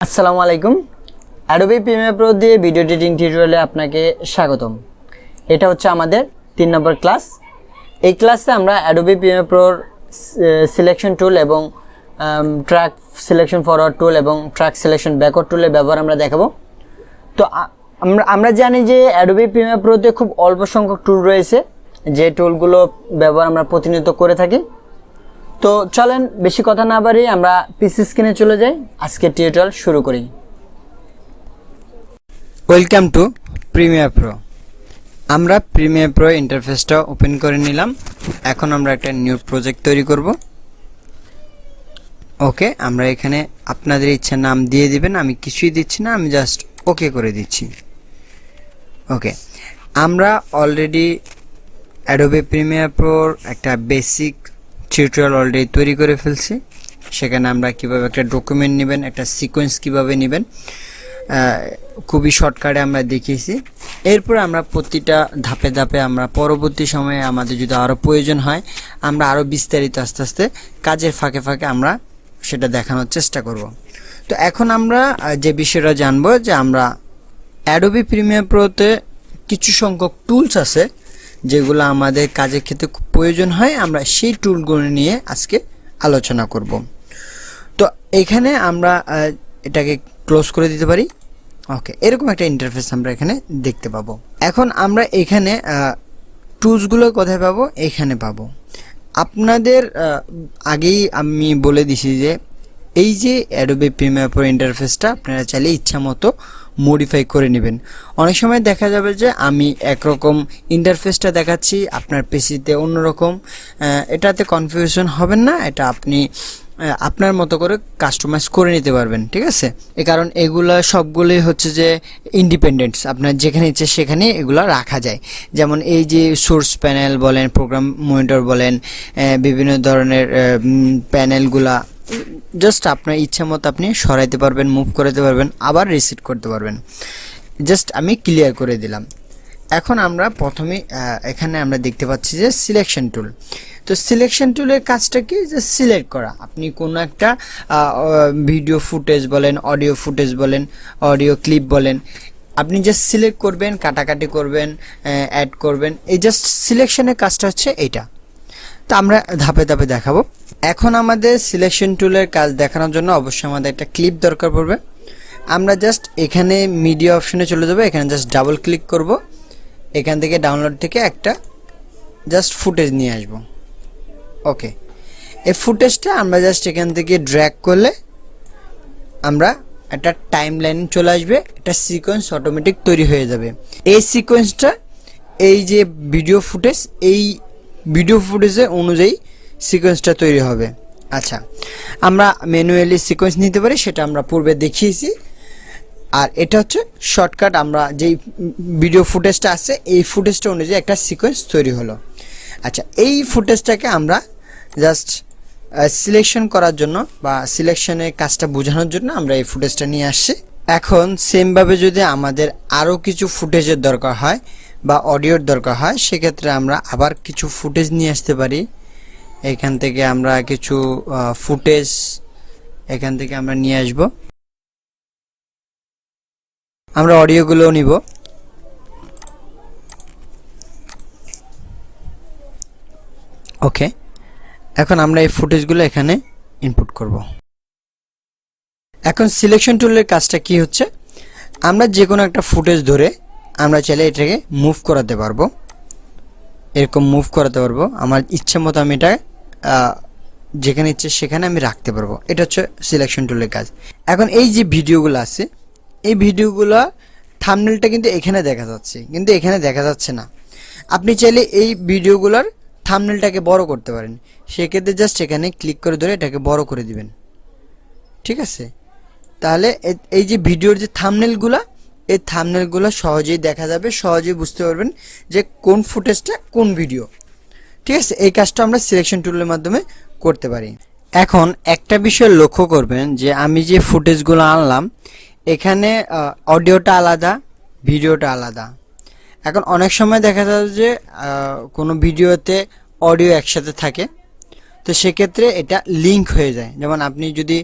আসসালামু আলাইকুম। Adobe Premiere Pro দিয়ে ভিডিও এডিটিং টিউটোরিয়ালে আপনাকে স্বাগতম। এটা হচ্ছে আমাদের 3 নম্বর ক্লাস। এই ক্লাসে আমরা অ্যাডোবি প্রিমিয়ার প্রোর সিলেকশন টুল এবং ট্র্যাক সিলেকশন ফরওয়ার্ড টুল এবং ট্র্যাক সিলেকশন ব্যাকওয়ার্ড টুলের ব্যবহার আমরা দেখাবো। তো আমরা জানি যে অ্যাডোবি প্রিমিয়ার প্রোতে খুব অল্প সংখ্যক টুল রয়েছে, যে টুলগুলো ব্যবহার আমরা প্রতিনিয়ত করে থাকি। তো চলেন বেশি কথা না বাড়িয়ে আমরা পিসি স্ক্রিনে চলে যাই, আজকের টিউটোরিয়াল শুরু করি। Welcome to Premiere Pro. আমরা প্রিমিয়ার প্রো ইন্টারফেসটা ওপেন করে নিলাম। এখন আমরা একটা নিউ প্রজেক্ট তৈরি করব। ওকে, আমরা এখানে আপনাদের ইচ্ছা নাম দিয়ে দিবেন, আমি কিছুই দিচ্ছি না, আমি জাস্ট ওকে করে দিচ্ছি। ওকে, আমরা অলরেডি অ্যাডোবি প্রিমিয়ার প্রোর একটা বেসিক টিউটোরিয়াল অলরেডি তৈরি করে ফেলছি। সেখানে আমরা কিভাবে একটা ডকুমেন্ট নেবেন, একটা সিকোয়েন্স কিভাবে নেবেন, খুবই শর্টকাটে আমরা দেখিয়েছি। এরপর আমরা প্রতিটা ধাপে ধাপে আমরা পরবর্তী সময়ে আমাদের যদি আরও প্রয়োজন হয় আমরা আরও বিস্তারিত আস্তে আস্তে কাজের ফাঁকে ফাঁকে আমরা সেটা দেখানোর চেষ্টা করব। তো এখন আমরা যে বিষয়টা জানবো যে আমরা অ্যাডোবি প্রিমিয়ার প্রোতে কিছু সংখ্যক টুলস আছে যেগুলো আমাদের কাজের ক্ষেত্রে খুব প্রয়োজন হয়, আমরা সেই টুলগুলো নিয়ে আজকে আলোচনা করব। তো এখানে আমরা এটাকে ক্লোজ করে দিতে পারি। ওকে, এরকম একটা ইন্টারফেস আমরা এখানে দেখতে পাবো। এখন আমরা এখানে টুলসগুলো কোথায় পাবো? এখানে পাবো। আপনাদের আগেই আমি বলে দিছি যে এই যে অ্যাডোবি প্রিমিয়ার প্রো ইন্টারফেসটা আপনারা চাইলে ইচ্ছা মতো মডিফাই করে নেবেন। অনেক সময় দেখা যাবে যে আমি একরকম ইন্টারফেসটা দেখাচ্ছি, আপনার পিসিতে অন্যরকম। এটাতে কনফিউশন হবেন না, এটা আপনি আপনার মতো করে কাস্টমাইজ করে নিতে পারবেন, ঠিক আছে? কারণ এগুলা সবগুলোই হচ্ছে যে ইন্ডিপেন্ডেন্টস, আপনার যেখানে ইচ্ছে সেখানে এগুলো রাখা যায়। যেমন এই যে সোর্স প্যানেল বলেন, প্রোগ্রাম মনিটর বলেন, বিভিন্ন ধরনের প্যানেলগুলা জাস্ট আপনার ইচ্ছা মতো আপনি সরাইতে পারবেন, মুভ করতে পারবেন, আবার রিসেট করতে পারবেন। জাস্ট আমি ক্লিয়ার করে দিলাম। এখন আমরা প্রথমে এখানে আমরা দেখতে পাচ্ছি যে সিলেকশন টুল। তো সিলেকশন টুলের কাজটা কি? যে সিলেক্ট করা। আপনি কোনো একটা ভিডিও ফুটেজ বলেন, অডিও ফুটেজ বলেন, অডিও ক্লিপ বলেন, আপনি জাস্ট সিলেক্ট করবেন, কাটাকাটি করবেন, অ্যাড করবেন। এই জাস্ট সিলেকশনের কাজটা হচ্ছে এইটা। তো আমরা ধাপে ধাপে দেখাবো। এখন আমাদের সিলেকশন টুলের কাজ দেখানোর জন্য অবশ্যই আমাদের একটা ক্লিপ দরকার পড়বে। আমরা জাস্ট এখানে মিডিয়া অপশনে চলে যাবো, এখানে জাস্ট ডাবল ক্লিক করব, এখান থেকে ডাউনলোড থেকে একটা জাস্ট ফুটেজ নিয়ে আসব। ওকে, এই ফুটেজটা আমরা জাস্ট এখান থেকে ড্র্যাগ করলে আমরা একটা টাইম লাইন চলে আসবে, একটা সিকোয়েন্স অটোমেটিক তৈরি হয়ে যাবে। এই সিকোয়েন্সটা এই যে ভিডিও ফুটেজ, এই ভিডিও ফুটেজের অনুযায়ী সিকোয়েন্সটা তৈরি হবে। আচ্ছা, আমরা ম্যানুয়ালি সিকোয়েন্স নিতে পারি, সেটা আমরা পূর্বে দেখিয়েছি। আর এটা হচ্ছে শর্টকাট, আমরা যেই ভিডিও ফুটেজটা আছে এই ফুটেজটা অনুযায়ী একটা সিকোয়েন্স তৈরি হলো। আচ্ছা, এই ফুটেজটাকে আমরা জাস্ট সিলেকশন করার জন্য বা সিলেকশনের কাজটা বোঝানোর জন্য আমরা এই ফুটেজটা নিয়ে আসছি। এখন সেমভাবে যদি আমাদের আরও কিছু ফুটেজের দরকার হয় বা অডিওর দরকার হয়, সেক্ষেত্রে আমরা আবার কিছু ফুটেজ নিয়ে আসতে পারি। এখান থেকে আমরা কিছু ফুটেজ এখান থেকে আমরা নিয়ে আসব। আমরা অডিওগুলো নিব। ওকে, এখন আমরা এই ফুটেজগুলো এখানে ইনপুট করব। এখন সিলেকশন টুলের কাজটা কি হচ্ছে? আমরা যে কোনো একটা ফুটেজ ধরে আমরা চাইলে এটাকে মুভ করাতে পারবো, এরকম মুভ করাতে পারবো। আমার ইচ্ছে মতো আমি এটা যেখানে ইচ্ছে সেখানে আমি রাখতে পারবো। এটা হচ্ছে সিলেকশন টুলের কাজ। এখন এই যে ভিডিওগুলো আছে, এই ভিডিওগুলো থাম্বনেলটা কিন্তু এখানে দেখা যাচ্ছে, কিন্তু এখানে দেখা যাচ্ছে না। আপনি চাইলে এই ভিডিওগুলোর থাম্বনেলটাকে বড় করতে পারেন। সেক্ষেত্রে জাস্ট এখানে ক্লিক করে ধরে এটাকে বড় করে দিবেন, ঠিক আছে? তাহলে এই যে ভিডিওর যে থাম্বনেলগুলো, এই থাম্বনেলগুলো সহজেই দেখা যাবে, সহজেই বুঝতে পারবেন যে কোন ফুটেজটা কোন ভিডিও, ঠিক আছে? এই কাজটা আমরা সিলেকশন টুলের মাধ্যমে করতে পারি। এখন একটা বিষয় লক্ষ্য করবেন যে আমি যে ফুটেজগুলো আনলাম এখানে অডিওটা আলাদা, ভিডিওটা আলাদা। এখন অনেক সময় দেখা যায় যে কোনো ভিডিওতে অডিও একসাথে থাকে, তো সেক্ষেত্রে এটা লিঙ্ক হয়ে যায়। যেমন আপনি যদি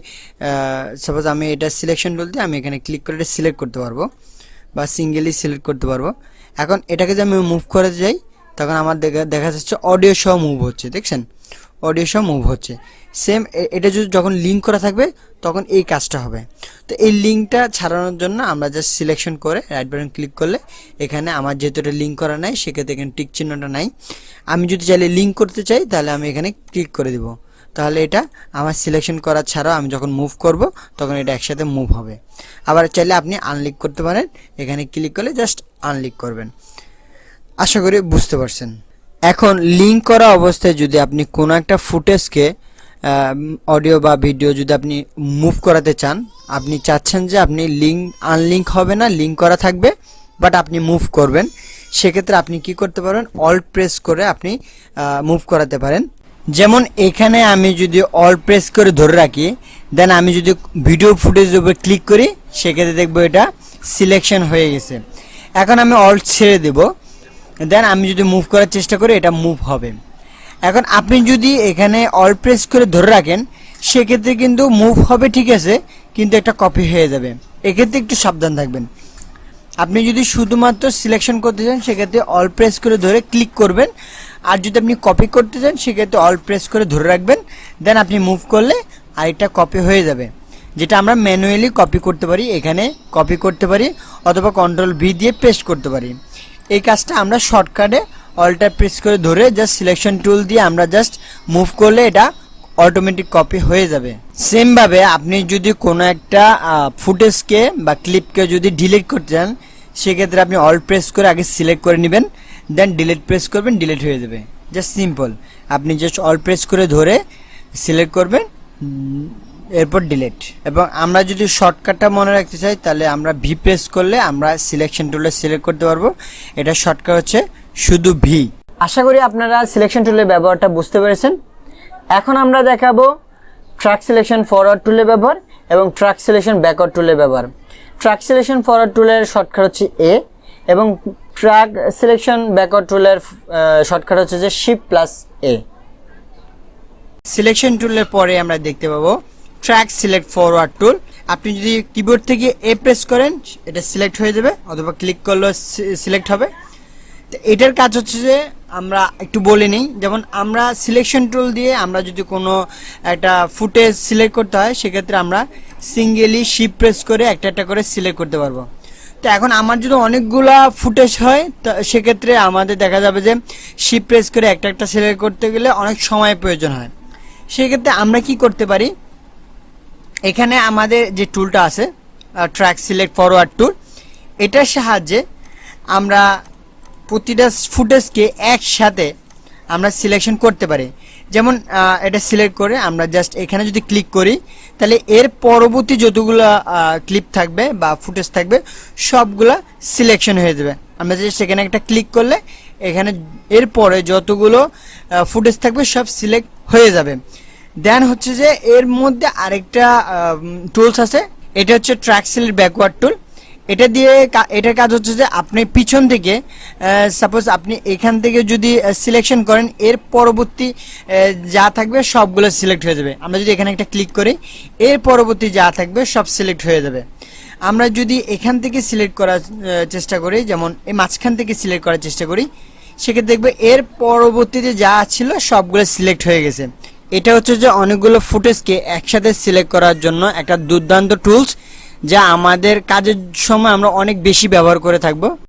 সাপোজ আমি এটা সিলেকশন টুল দিয়ে আমি এখানে ক্লিক করে এটা সিলেক্ট করতে পারবো বা সিঙ্গেলি সিলেক্ট করতে পারবো। এখন এটাকে যদি আমি মুভ করে যাই তখন আমার দেখা যাচ্ছে অডিও সহ মুভ হচ্ছে, দেখছেন অডিও সহ মুভ হচ্ছে। সেম এটা যদি যখন লিঙ্ক করা থাকবে তখন এই কাজটা হবে। তো এই লিঙ্কটা ছাড়ানোর জন্য আমরা জাস্ট সিলেকশন করে রাইট বাটন ক্লিক করলে এখানে আমার যেহেতু এটা লিঙ্ক করা নাই সেক্ষেত্রে এখানে টিক চিহ্নটা নাই। আমি যদি চাইলে লিঙ্ক করতে চাই তাহলে আমি এখানে ক্লিক করে দিব, তাহলে এটা আমার সিলেকশন করা ছাড়াও আমি যখন মুভ করব তখন এটা একসাথে মুভ হবে। আবার চাইলে আপনি আনলিক করতে পারেন, এখানে ক্লিক করলে জাস্ট আনলিক করবেন। আশা করি বুঝতে পারছেন। এখন লিঙ্ক করা অবস্থায় যদি আপনি কোনো একটা ফুটেজকে অডিও বা ভিডিও যদি আপনি মুভ করাতে চান, আপনি চাচ্ছেন যে আপনি আনলিঙ্ক হবে না, লিঙ্ক করা থাকবে বাট আপনি মুভ করবেন, সেক্ষেত্রে আপনি কি করতে পারেন, অল্ট প্রেস করে আপনি মুভ করাতে পারেন। যেমন এখানে আমি যদি অল্ট প্রেস করে ধরে রাখি, দেন আমি যদি ভিডিও ফুটেজের উপর ক্লিক করি সেক্ষেত্রে দেখবো এটা সিলেকশন হয়ে গেছে। এখন আমি অল্ট ছেড়ে দেব, দেন আমি যদি মুভ করার চেষ্টা করি এটা মুভ হবে। এখন আপনি যদি এখানে অল্ট প্রেস করে ধরে রাখেন সেক্ষেত্রে কিন্তু মুভ হবে, ঠিক আছে, কিন্তু একটা কপি হয়ে যাবে। এক্ষেত্রে একটু সাবধান থাকবেন। আপনি যদি শুধুমাত্র সিলেকশন করতে চান সেক্ষেত্রে অল্ট প্রেস করে ধরে ক্লিক করবেন, আর যদি আপনি কপি করতে চান সেক্ষেত্রে অল্ট প্রেস করে ধরে রাখবেন, দেন আপনি মুভ করলে আরেকটা কপি হয়ে যাবে, যেটা আমরা ম্যানুয়ালি কপি করতে পারি, এখানে কপি করতে পারি অথবা কন্ট্রোল ভি দিয়ে পেস্ট করতে পারি। এই কাজটা আমরা শর্টকাটে অল্টার প্রেস করে ধরে জাস্ট সিলেকশন টুল দিয়ে আমরা জাস্ট মুভ করলে এটা অটোমেটিক কপি হয়ে যাবে। সেমভাবে আপনি যদি কোনো একটা ফুটেজকে বা ক্লিপকে যদি ডিলিট করতে চান সেক্ষেত্রে আপনি অল্ট প্রেস করে আগে সিলেক্ট করে নেবেন, দেন ডিলিট প্রেস করবেন, ডিলিট হয়ে যাবে। জাস্ট সিম্পল, আপনি জাস্ট অল্ট প্রেস করে ধরে সিলেক্ট করবেন, এরপর ডিলিট। এবং আমরা যদি শর্টকাটটা মনে রাখতে চাই তাহলে আমরা ভি প্রেস করলে আমরা সিলেকশন টুলে সিলেক্ট করতে পারবো। এটা শর্টকাট হচ্ছে শুধু ভি। আশা করি আপনারা সিলেকশন টুলের ব্যবহারটা বুঝতে পেরেছেন। এখন আমরা দেখাবো ট্র্যাক সিলেকশন ফরওয়ার্ড টুলের ব্যবহার এবং ট্র্যাক সিলেকশন ব্যাকওয়ার্ড টুলের ব্যবহার। ট্র্যাক সিলেকশন ফরওয়ার্ড টুলের শর্টকাট হচ্ছে এ এবং ট্র্যাক সিলেকশন ব্যাকওয়ার্ড টুলের শর্টকাট হচ্ছে যে শিফট প্লাস এ। সিলেকশন টুলের পরে আমরা দেখতে পাবো ট্র্যাক সিলেক্ট ফরওয়ার্ড টুল। আপনি যদি কিবোর্ড থেকে এ প্রেস করেন এটা সিলেক্ট হয়ে যাবে, অথবা ক্লিক করলেও সিলেক্ট হবে। তো এটার কাজ হচ্ছে যে আমরা একটু বলে নিই, যেমন আমরা সিলেকশন টুল দিয়ে আমরা যদি কোনো একটা ফুটেজ সিলেক্ট করতে হয় সেক্ষেত্রে আমরা সিঙ্গেলি শিফট প্রেস করে একটা একটা করে সিলেক্ট করতে পারবো। তো এখন আমার যদি অনেকগুলা ফুটেজ হয় তো সেক্ষেত্রে আমাদের দেখা যাবে যে শিফট প্রেস করে একটা একটা সিলেক্ট করতে গেলে অনেক সময় প্রয়োজন হয়। সেক্ষেত্রে আমরা কি করতে পারি, এখানে আমাদের যে টুলটা আছে ট্র্যাক সিলেক্ট ফরওয়ার্ড টুল, এটার সাহায্যে আমরা প্রতিটা ফুটেজকে একসাথে আমরা সিলেকশন করতে পারি। যেমন এটা সিলেক্ট করে আমরা জাস্ট এখানে যদি ক্লিক করি তাহলে এর পরবর্তী যতগুলো ক্লিপ থাকবে বা ফুটেজ থাকবে সবগুলা সিলেকশন হয়ে যাবে। আমরা জাস্ট এখানে একটা ক্লিক করলে এখানে এরপরে যতগুলো ফুটেজ থাকবে সব সিলেক্ট হয়ে যাবে। দেন হচ্ছে যে এর মধ্যে আরেকটা টুলস আছে, এটা হচ্ছে ট্র্যাক সিলেক্ট ব্যাকওয়ার্ড টুল। এটা দিয়ে এটার কাজ হচ্ছে যে আপনি পিছন থেকে সাপোজ আপনি এখান থেকে যদি সিলেকশন করেন এর পরবর্তী যা থাকবে সবগুলো সিলেক্ট হয়ে যাবে। আমরা যদি এখানে একটা ক্লিক করি এর পরবর্তী যা থাকবে সব সিলেক্ট হয়ে যাবে। আমরা যদি এখান থেকে সিলেক্ট করার চেষ্টা করি, যেমন এই মাঝখান থেকে সিলেক্ট করার চেষ্টা করি, সেক্ষেত্রে দেখবে এর পরবর্তীতে যা ছিল সবগুলো সিলেক্ট হয়ে গেছে। এটা হচ্ছে যে অনেকগুলো ফুটেজকে একসাথে সিলেক্ট করার জন্য একটা দুর্দান্ত টুলস, যা আমাদের কাজের সময় আমরা অনেক বেশি ব্যবহার করে থাকবো।